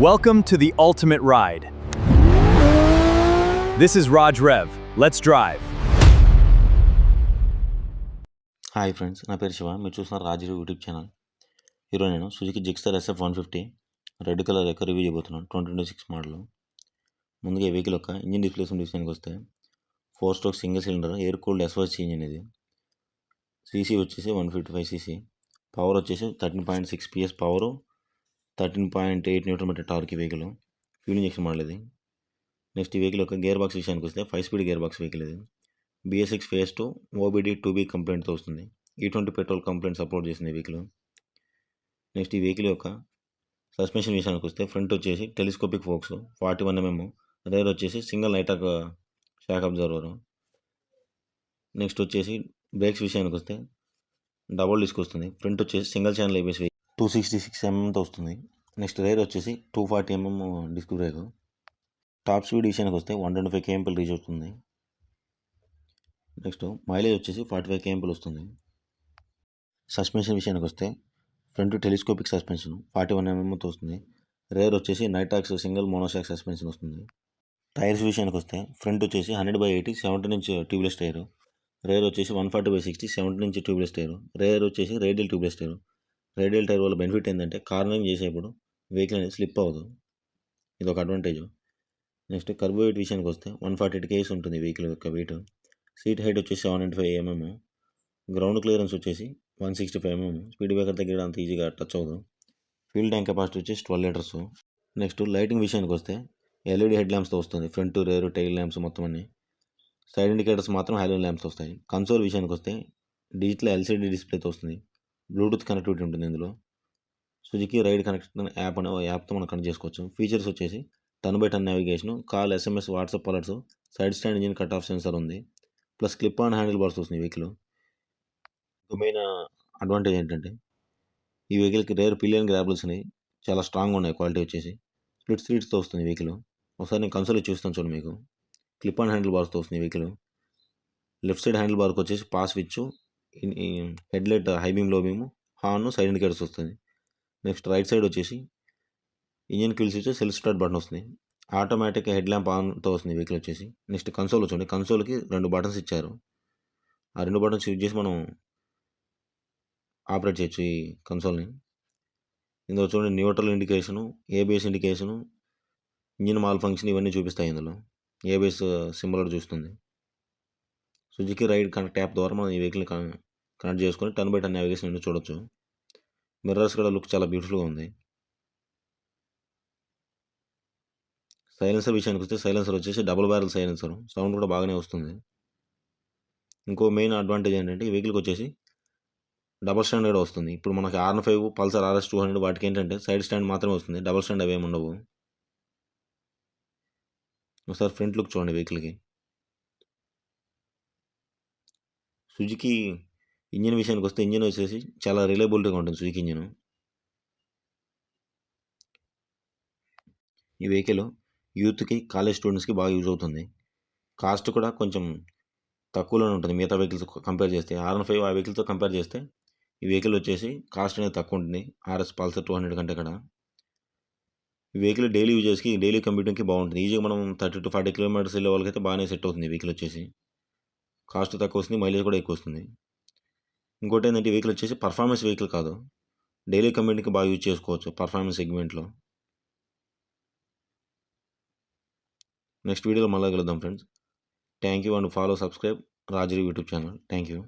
Welcome to the ultimate ride. This is Raj Rev. Let's drive. Hi friends, నా పేరు శివ. మీరు చూస్తున్నారు రాజు YouTube channel. ఈరోజు నేను సుజుకి జిక్స్టర్ SF150 రెడ్ కలర్ యొక్క రివ్యూ చేయబోతున్నాను. 2026 మోడల్. ముందుగా ఈ వెహికల్ యొక్క ఇంజిన్ డిస్ప్లేస్మెంట్ విషయానికి వస్తే 4 stroke single cylinder air cooled SOHC engine ఇది. సీసీ వచ్చేసి 155 cc. పవర్ వచ్చేసి 13.6 PS పవర్, 13.8 Nm టార్క్ ఈ వెహికల్. ఫ్యూల్ ఇంజెక్షన్ మోడల్ ఇది. నెక్స్ట్ ఈ వెహికల్ యొక్క గేర్ బాక్స్ విషయానికి వస్తే 5 స్పీడ్ గేర్ బాక్స్ వెహికల్ ఇది. BS6 Phase 2 OBD 2B కంప్లైంట్తో వస్తుంది. E20 పెట్రోల్ కంప్లైంట్ సపోర్ట్ చేసింది ఈ వెహికల్. నెక్స్ట్ ఈ వెహికల్ యొక్క సస్పెన్షన్ విషయానికి వస్తే ఫ్రంట్ వచ్చేసి టెలిస్కోపిక్ ఫోక్స్ 41 mm, రేర్ వచ్చేసి single nitrox shock absorber. Next వచ్చేసి బ్రేక్స్ విషయానికి వస్తే డబుల్ డిస్క్ వస్తుంది. ఫ్రంట్ వచ్చేసి సింగిల్ ఛానల్ ABS 266 mm వస్తుంది. నెక్స్ట్ రేర్ వచ్చేసి 240 mm disc brake. Top speed విషయానికి వస్తే 125 km రీచ్ అవుతుంది. నెక్స్ట్ మైలేజ్ వచ్చేసి 45 km వస్తుంది. సస్పెన్షన్ విషయానికి వస్తే ఫ్రంట్ టెలిస్కోపిక్ సస్పెన్షన్ 41 mmతో వస్తుంది. రేర్ వచ్చేసి నైటాక్స్ సింగిల్ మోనోషాక్ సస్పెన్షన్ వస్తుంది. టైర్స్ విషయానికి వస్తే ఫ్రంట్ వచ్చేసి 100/80 17" ట్యూబ్లెస్ టైర్. రేర్ వచ్చేసి 140/60 17" ట్యూబ్లెస్ టైర్. రేర్ వచ్చేసి radial tubeless tyre. Radial tyre వల్ల బెనిఫిట్ ఏంటంటే కార్నరింగ్ చేసేప్పుడు వెహికల్ అనేది స్లిప్ అవ్వదు. ఇది ఒక అడ్వాంటేజ్. నెక్స్ట్ కర్బో వెయిట్ విషయానికి వస్తే 148 kgs ఉంటుంది వెహికల్ యొక్క వెయిట్. సీట్ హైట్ వచ్చేసి 795 mm. గ్రౌండ్ క్లియరెన్స్ వచ్చేసి 165 mm. స్పీడ్ బ్రేకర్ దగ్గర అంత ఈజీగా టచ్ అవ్వదు. ఫ్యూల్ ట్యాంక్ కెపాసిటీ వచ్చేసి 12 లీటర్స్. నెక్స్ట్ లైటింగ్ విషయానికి వస్తే LED హెడ్ ల్యాంప్స్తో వస్తుంది. ఫ్రంట్, రేరు, టైల్ ల్యాంప్స్ మొత్తం అన్ని. సైడ్ ఇండికేటర్స్ మాత్రం హాలోజన్ ల్యాంప్స్ వస్తాయి. కన్సోల్ విషయానికి వస్తే డిజిటల్ LCD డిస్ప్లేతో వస్తుంది. బ్లూటూత్ కనెక్టివిటీ ఉంటుంది ఇందులో. సుజుకి రైడ్ కనెక్ట్ యాప్ అనే యాప్తో మనం కనెక్ట్ చేసుకోవచ్చు. ఫీచర్స్ వచ్చేసి 10/10 navigation, call, SMS, WhatsApp alerts, side stand engine cut off sensor ఉంది. Plus clip on handle bars వస్తుంది ఈ వెహికల్. మెయిన్ అడ్వాంటేజ్ ఏంటంటే ఈ వెహికల్కి రేర్ పిలియన్ గ్రాబుల్స్ అనేవి చాలా స్ట్రాంగ్గా ఉన్నాయి. క్వాలిటీ వచ్చేసి స్ప్లిట్ సీట్స్తో వస్తుంది వెహికల్. ఒకసారి నేను కన్సోల్ చూస్తాను చూడండి మీకు. క్లిప్ ఆన్ హ్యాండిల్ బార్స్తో వస్తుంది వెహికల్. లెఫ్ట్ సైడ్ హ్యాండిల్ బార్కి వచ్చేసి pass switch, headlight high beam, లో బీమ్, హార్న్, సైడ్ ఇండికేటర్స్ వస్తుంది. నెక్స్ట్ రైట్ సైడ్ వచ్చేసి engine kill switch, self start button వస్తుంది. ఆటోమేటిక్ హెడ్ ల్యాంప్ ఆన్తో వస్తుంది వెహికల్ వచ్చేసి. నెక్స్ట్ కన్సోల్ వచ్చండి. కన్సోల్కి 2 buttons ఇచ్చారు. ఆ 2 బటన్స్ యూజ్ చేసి మనం ఆపరేట్ చేయొచ్చు ఈ కన్సోల్ని. ఇందులో చూడండి neutral indication, ABS indication, engine mall function ఇవన్నీ చూపిస్తాయి. ఇందులో ABS సింబల్ చూస్తుంది. సుజుకి రైడ్ కనెక్ట్ యాప్ ద్వారా మనం ఈ వెహికల్ని కనెక్ట్ చేసుకొని 10/10 నావిగేషన్ చూడొచ్చు. మిర్రర్స్ కూడా లుక్ చాలా బ్యూటిఫుల్గా ఉంది. సైలెన్సర్ విషయానికి వస్తే సైలెన్సర్ వచ్చేసి డబుల్ బ్యారెల్ సైలెన్సర్. సౌండ్ కూడా బాగానే వస్తుంది. ఇంకో మెయిన్ అడ్వాంటేజ్ ఏంటంటే ఈ వెహికల్కి వచ్చేసి డబుల్ స్టాండ్ కూడా వస్తుంది. ఇప్పుడు మనకి R15, పల్సర్ RS 200 వాటికి ఏంటంటే సైడ్ స్టాండ్ మాత్రమే వస్తుంది. డబుల్ స్టాండ్ అవేమి ఉండవు. ఒకసారి ఫ్రంట్ లుక్ చూడండి వెహికల్కి. సుజుకి ఇంజిన్ విషయానికి వస్తే ఇంజిన్ వచ్చేసి చాలా రిలయబిలిటీగా ఉంటుంది సుజుకి ఇంజిన్. ఈ వెహికల్ యూత్కి, కాలేజ్ స్టూడెంట్స్కి బాగా యూజ్ అవుతుంది. కాస్ట్ కూడా కొంచెం తక్కువలోనే ఉంటుంది మిగతా వెహికల్స్ కంపేర్ చేస్తే. R15 ఆ వెహికల్తో కంపేర్ చేస్తే ఈ వెహికల్ వచ్చేసి కాస్ట్ అనేది తక్కువ ఉంటుంది RS పల్సర్ 200 కంటే కూడా. ఈ వెహికల్ డైలీ యూజెస్కి, డైలీ కంప్యూటింగ్కి బాగుంటుంది. ఈజీగా మనం 30 to 40 km వెళ్ళే వాళ్ళకైతే బాగానే సెట్ అవుతుంది ఈ వెహికల్ వచ్చేసి. కాస్ట్ తక్కువ వస్తుంది, మైలేజ్ కూడా ఎక్కువ వస్తుంది. ఇంకోటి ఏంటంటే ఈ వెహికల్ వచ్చేసి పర్ఫార్మెన్స్ వెహికల్ కాదు, డైలీ కంప్యూటింగ్కి బాగా యూజ్ చేసుకోవచ్చు పర్ఫార్మెన్స్ సెగ్మెంట్లో. నెక్స్ట్ వీడియోలో మళ్ళీ కలుద్దాం friends. Thank you and follow, subscribe Raju YouTube channel. Thank you.